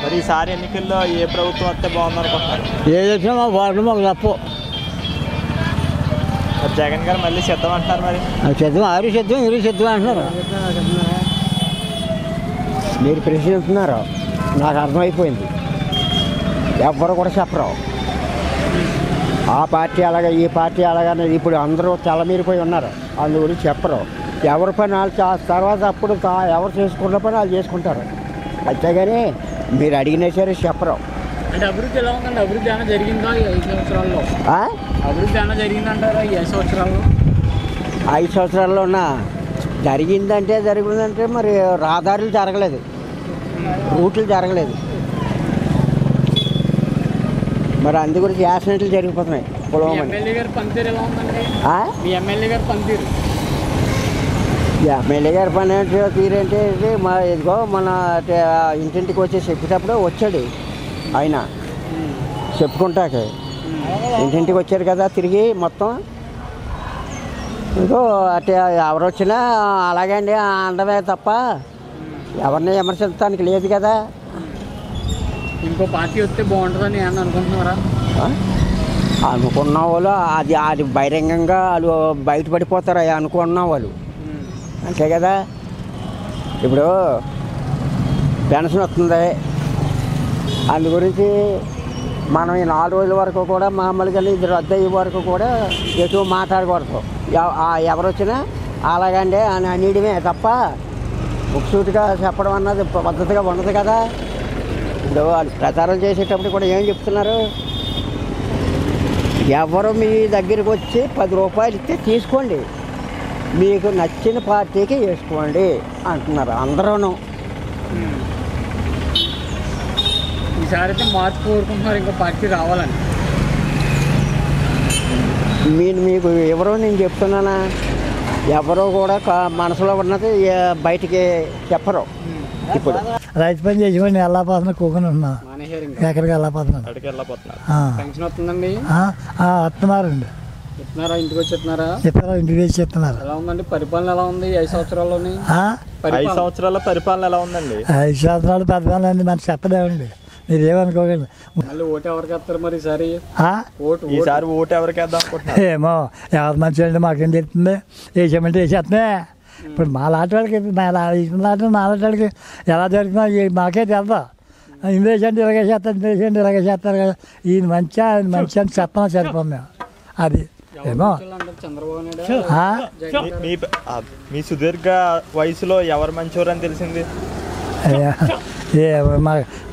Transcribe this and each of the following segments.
మరి ఈసారి ఎన్నికల్లో ఏ ప్రభుత్వం వస్తే బాగుందనుకుంటున్నారు? ఏది వచ్చినా మాకు బాగుంటుంది, మాకు తప్పు. జగన్ గారు మళ్ళీ సిద్ధం అంటున్నారు. మరి సిద్ధం, ఆరు సిద్ధం, ఇరు సిద్ధం అంటున్నారు. మీరు ప్రశ్నిస్తున్నారు, నాకు అర్థమైపోయింది. ఎవ్వరు కూడా చెప్పరు. ఆ పార్టీ అలాగా, ఈ పార్టీ అలాగనేది ఇప్పుడు అందరూ తెల్లమీరిపోయి ఉన్నారు. అందు గురించి చెప్పరు. ఎవరి పని వాళ్ళు తర్వాత అప్పుడు ఎవరు చేసుకున్న పని వాళ్ళు చేసుకుంటారు. అంతేగాని మీరు అడిగినా సరే చెప్పరు. అంటే అభివృద్ధి ఎలా ఉందండి? అభివృద్ధి ఏమైనా జరిగిందా ఈ 5 సంవత్సరాల్లో? అభివృద్ధి ఏమైనా జరిగిందంటారా ఈ 5 సంవత్సరాల్లో? 5 సంవత్సరాల్లోనా జరిగిందంటే మరి రహదారులు జరగలేదు, రూట్లు జరగలేదు. మరి అందు గురించి యాక్సిడెంట్లు జరిగిపోతున్నాయి. ఎమ్మెల్యే గారి పనితీరు ఎలా ఉందండి? మీ ఎమ్మెల్యే గారి పనితీరు? ఎమ్మెల్యే గారి పని తీరేంటి? ఇదిగో మన ఇంటింటికి వచ్చి చెప్పేటప్పుడు వచ్చాడు ఆయన చెప్పుకుంటాక. ఇంటింటికి వచ్చారు కదా తిరిగి మొత్తం. ఇంకో అంటే ఎవరు వచ్చినా అలాగే అండి అనడమే తప్ప ఎవరిని విమర్శించడానికి లేదు కదా. ఇంకో పార్టీ వస్తే బాగుంటుందని ఏమన్నా అనుకుంటున్నారా? అనుకున్న వాళ్ళు అది బహిరంగంగా వాళ్ళు బయటపడిపోతారు అనుకున్న వాళ్ళు, అంతే కదా. ఇప్పుడు పెన్షన్ వస్తుంది, అందు గురించి మనం ఈ 4 రోజుల వరకు కూడా మామూలుగా ఇది రద్దు అయ్యే వరకు కూడా ఎటు మాట్లాడకూడదు. ఎవరు వచ్చినా అలాగండి అని అనేయడమే తప్ప ముఖ్సూటిగా చెప్పడం అన్నది పద్ధతిగా ఉండదు కదా. ఇప్పుడు వాళ్ళు ప్రచారం చేసేటప్పుడు కూడా ఏం చెప్తున్నారు? ఎవరు మీ దగ్గరికి వచ్చి 10 రూపాయలు ఇస్తే తీసుకోండి, మీకు నచ్చిన పార్టీకి వేసుకోండి అంటున్నారు అందరూను. ఈసారి అయితే మార్పు కోరుకుంటున్నారు, ఇంకో పార్టీ రావాలని. మీకు ఎవరో నేను చెప్తున్నానా, ఎవరో కూడా మనసులో ఉన్నది బయటికి చెప్పరు. ఇప్పుడు రైతు పని చేసేవాడిని వెళ్ళపోతున్నా, కూకొని ఉన్నా ఎక్కడికి వెళ్ళపోతున్నాను. పెన్షన్ వస్తుందండి? వస్తున్నారండి. చెప్తున్నారా? ఇంటికి వచ్చి చెప్తున్నారా? ఇంటికి వచ్చి చెప్తున్నారు. ఎలా ఉందండి పరిపాలన? ఎలా ఉంది 5 సంవత్సరాల్లోని? 5 సంవత్సరాల పరిపాలన ఎలా ఉందండి? 5 సంవత్సరాలు పరిపాలన అండి మనకు చెప్పలేమండి, మీరు ఏమనుకోగలరు. మళ్ళీ ఓటు ఎవరికి వేస్తారు మరి ఈసారి? ఈసారి ఓటు ఎవరికి వేద్దాం అనుకుంటున్నారు? ఏమో ఎవరు మంచి అండి మాకేం చెప్తుంది, వేసామంటే వేసేస్తున్నాయి. ఇప్పుడు మా లాంటి వాళ్ళకి నాలాంటి వాళ్ళకి ఎలా జరుగుతుందో మాకే తెలుదా. ఇంగ్లీష్ అంటే ఇలాగే చేస్తారు, ఇంగ్లీష్ అంటే ఇలాగే చేస్తారు కదా. ఈయన మంచి ఆయన మంచి అని చెప్పడం సరిపోం మేము. అది ఏమో మీ సుదీర్ఘ వయసులో ఎవరు మంచివారు అని తెలిసింది?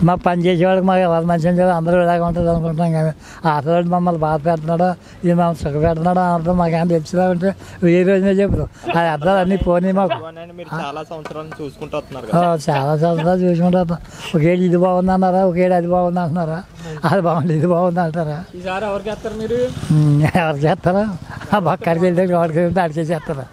మా పని చేసేవాళ్ళకి మాకు ఎవరు మంచి అందరూ ఇలాగ ఉంటుంది అనుకుంటున్నాం. కానీ అసలు మమ్మల్ని బాధ పెడుతున్నాడో ఇది మమ్మల్ని సుఖ పెడుతున్నాడో అర్థం మాకేమైనా తెలిసినా ఉంటే ఏ రోజునే చెప్తాం. అది అర్థాలు అన్నీ పోనీ మాకు. చాలా సంవత్సరాలు చూసుకుంటూ వస్తున్నారు, చాలా సంవత్సరాలు చూసుకుంటూ వస్తాం. ఒకేడు ఇది బాగుంది అన్నారా, ఒకేడు అది బాగుంది అంటున్నారా, అది బాగుంది ఇది బాగుంది అంటారా. ఎవరికి వేస్తారు మీరు? ఎవరికి చేస్తారా? బక్కడికి వెళ్తే వాడికి అడిగే చేస్తారా.